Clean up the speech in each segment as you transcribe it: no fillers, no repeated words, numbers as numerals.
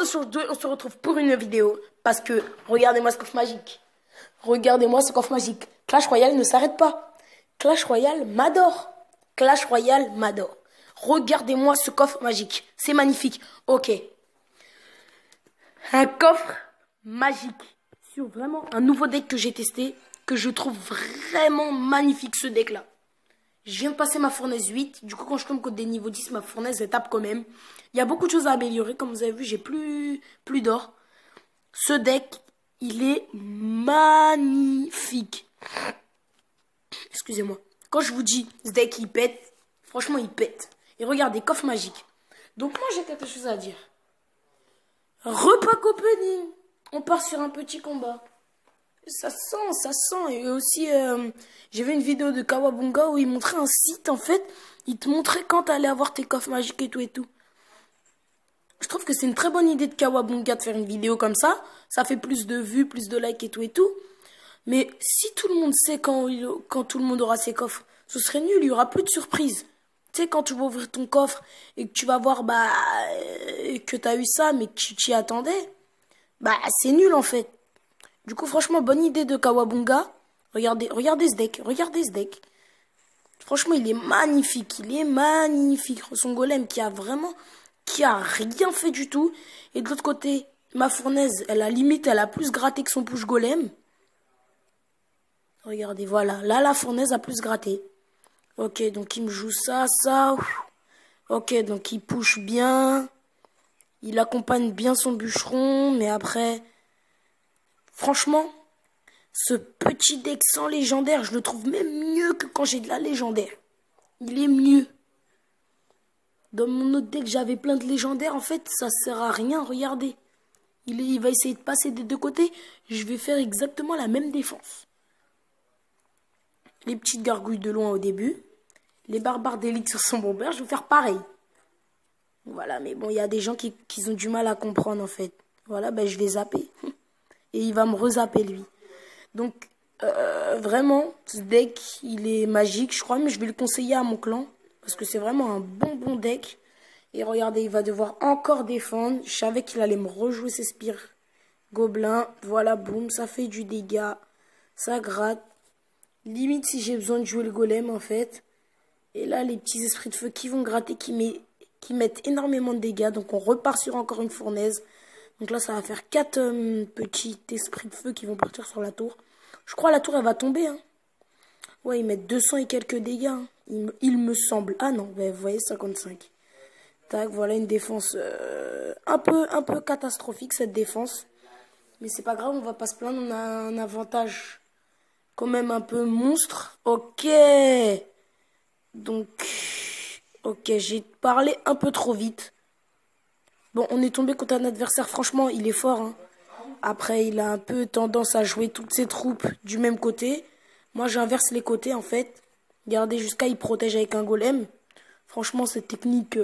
sur 2, on se retrouve pour une vidéo. Parce que, regardez-moi ce coffre magique. Regardez-moi ce coffre magique. Clash Royale ne s'arrête pas. Clash Royale m'adore. Clash Royale m'adore. Regardez-moi ce coffre magique. C'est magnifique. Ok. Un coffre magique. Sur vraiment un nouveau deck que j'ai testé. Que je trouve vraiment magnifique ce deck-là. Je viens de passer ma fournaise 8. Du coup, quand je tombe contre des niveaux 10, ma fournaise, elle tape quand même. Il y a beaucoup de choses à améliorer. Comme vous avez vu, j'ai plus d'or. Ce deck, il est magnifique. Excusez-moi. Quand je vous dis, ce deck, il pète. Franchement, il pète. Et regardez, coffre magique. Donc, moi, j'ai quelque chose à dire. Repack opening. On part sur un petit combat. Ça sent, ça sent. Et aussi, j'ai vu une vidéo de Kawabunga où il montrait un site, en fait. Il te montrait quand t'allais avoir tes coffres magiques et tout et tout. Je trouve que c'est une très bonne idée de Kawabunga de faire une vidéo comme ça. Ça fait plus de vues, plus de likes et tout et tout. Mais si tout le monde sait quand tout le monde aura ses coffres, ce serait nul, il y aura plus de surprises. Tu sais, quand tu vas ouvrir ton coffre et que tu vas voir que t'as eu ça, mais que tu t'y attendais, c'est nul en fait. Du coup, franchement, bonne idée de Kawabunga. Regardez ce deck, regardez ce deck. Franchement, il est magnifique, il est magnifique. Son golem qui a rien fait du tout. Et de l'autre côté, ma fournaise, elle a plus gratté que son push golem. Regardez, voilà. Là, la fournaise a plus gratté. Ok, donc il me joue ça, ça. Ok, donc il push bien. Il accompagne bien son bûcheron. Mais après, franchement, ce petit deck sans légendaire, je le trouve même mieux que quand j'ai de la légendaire. Il est mieux. Dans mon autre deck, j'avais plein de légendaires. En fait, ça sert à rien. Regardez. Il va essayer de passer des deux côtés. Je vais faire exactement la même défense. Les petites gargouilles de loin au début. Les barbares d'élite sur son bomber. Je vais faire pareil. Voilà, mais bon, il y a des gens qui ont du mal à comprendre, en fait. Voilà, je vais zapper. Et il va me rezapper, lui. Donc, vraiment, ce deck, il est magique, je crois. Mais je vais le conseiller à mon clan. Parce que c'est vraiment un bon deck. Et regardez, il va devoir encore défendre. Je savais qu'il allait me rejouer ses spires gobelins. Voilà, boum, ça fait du dégât. Ça gratte. Limite si j'ai besoin de jouer le golem, en fait. Et là, les petits esprits de feu qui vont gratter, qui mettent énormément de dégâts. Donc, on repart sur encore une fournaise. Donc là, ça va faire 4 petits esprits de feu qui vont partir sur la tour. Je crois la tour, elle va tomber, hein. Ouais, ils mettent 200 et quelques dégâts, hein. Il me semble. Ah non, vous voyez, 55. Tac, voilà une défense un peu catastrophique, cette défense. Mais c'est pas grave, on va pas se plaindre. On a un avantage quand même un peu monstre. Ok. Donc, ok, j'ai parlé un peu trop vite. Bon, on est tombé contre un adversaire, franchement, il est fort, hein. Après, il a un peu tendance à jouer toutes ses troupes du même côté. Moi, j'inverse les côtés, en fait. Regardez, jusqu'à il protège avec un golem. Franchement, cette technique...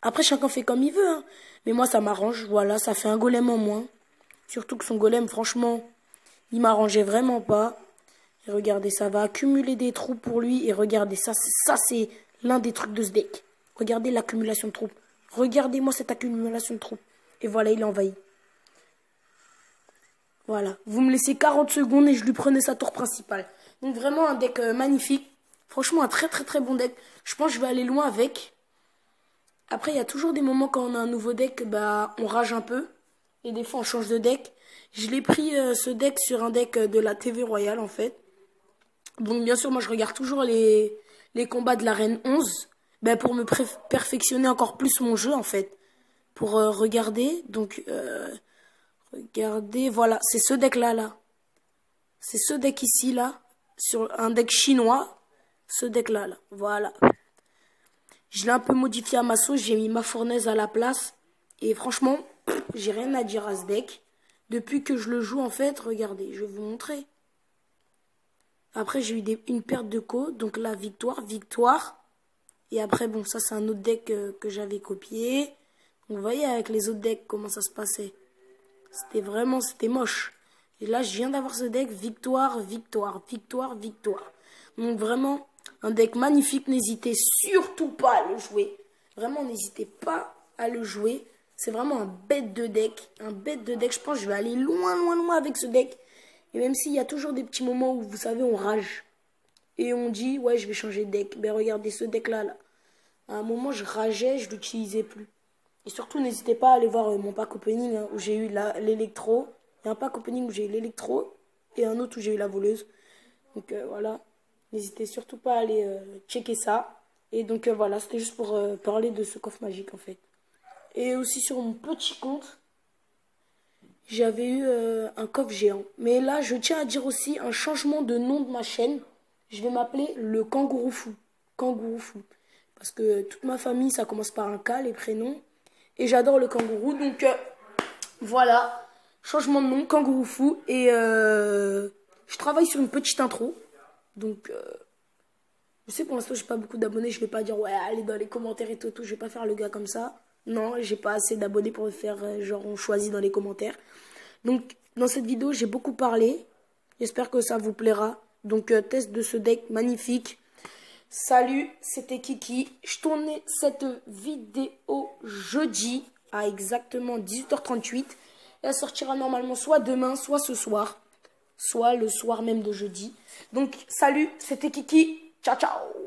Après, chacun fait comme il veut, hein. Mais moi, ça m'arrange. Voilà, ça fait un golem en moins. Surtout que son golem, franchement, il m'arrangeait vraiment pas. Et regardez, ça va accumuler des troupes pour lui. Et regardez, ça c'est l'un des trucs de ce deck. Regardez l'accumulation de troupes. Regardez-moi cette accumulation de troupes. Et voilà, il est envahi. Voilà. Vous me laissez 40 secondes et je lui prenais sa tour principale. Donc vraiment un deck magnifique. Franchement, un très bon deck. Je pense que je vais aller loin avec. Après, il y a toujours des moments quand on a un nouveau deck, on rage un peu. Et des fois, on change de deck. Je l'ai pris ce deck sur un deck de la TV Royale, en fait. Donc, bien sûr, moi, je regarde toujours les combats de l'arène 11. Pour me perfectionner encore plus mon jeu, en fait. Pour regarder. Donc, regardez, voilà. C'est ce deck-là, là. C'est ce deck ici, là. Sur un deck chinois. Ce deck-là, là. Voilà. Je l'ai un peu modifié à ma sauce, j'ai mis ma fournaise à la place. Et franchement, j'ai rien à dire à ce deck. Depuis que je le joue, en fait, regardez, je vais vous montrer. Après, j'ai eu une perte de co. Donc là, victoire. Et après, bon, ça, c'est un autre deck que j'avais copié. Donc, vous voyez, avec les autres decks, comment ça se passait. C'était moche. Et là, je viens d'avoir ce deck, victoire. Donc, vraiment... un deck magnifique, n'hésitez surtout pas à le jouer. Vraiment, n'hésitez pas à le jouer. C'est vraiment un bête de deck. Un bête de deck. Je pense que je vais aller loin, loin, loin avec ce deck. Et même s'il y a toujours des petits moments où, vous savez, on rage. Et on dit, ouais, je vais changer de deck. Ben regardez ce deck-là. Là. À un moment, je rageais, je l'utilisais plus. Et surtout, n'hésitez pas à aller voir mon pack opening hein, où j'ai eu l'électro. Il y a un pack opening où j'ai eu l'électro et un autre où j'ai eu la voleuse. Donc voilà, n'hésitez surtout pas à aller checker ça. Et donc voilà, c'était juste pour parler de ce coffre magique en fait. Et aussi sur mon petit compte, j'avais eu un coffre géant. Mais là, je tiens à dire aussi un changement de nom de ma chaîne. Je vais m'appeler le Kangourou Fou. Kangourou Fou. Parce que toute ma famille, ça commence par un K, les prénoms. Et j'adore le kangourou. Donc voilà, changement de nom, Kangourou Fou. Et je travaille sur une petite intro. Donc je sais pour l'instant, j'ai pas beaucoup d'abonnés. Je vais pas dire, ouais, allez dans les commentaires et tout. Je vais pas faire le gars comme ça. Non, j'ai pas assez d'abonnés pour faire genre on choisit dans les commentaires. Donc dans cette vidéo, j'ai beaucoup parlé. J'espère que ça vous plaira. Donc test de ce deck magnifique. Salut, c'était Kiki. Je tournais cette vidéo jeudi à exactement 18h38. Elle sortira normalement soit demain, soit ce soir. Soit le soir même de jeudi. Donc salut, c'était Kiki. Ciao, ciao.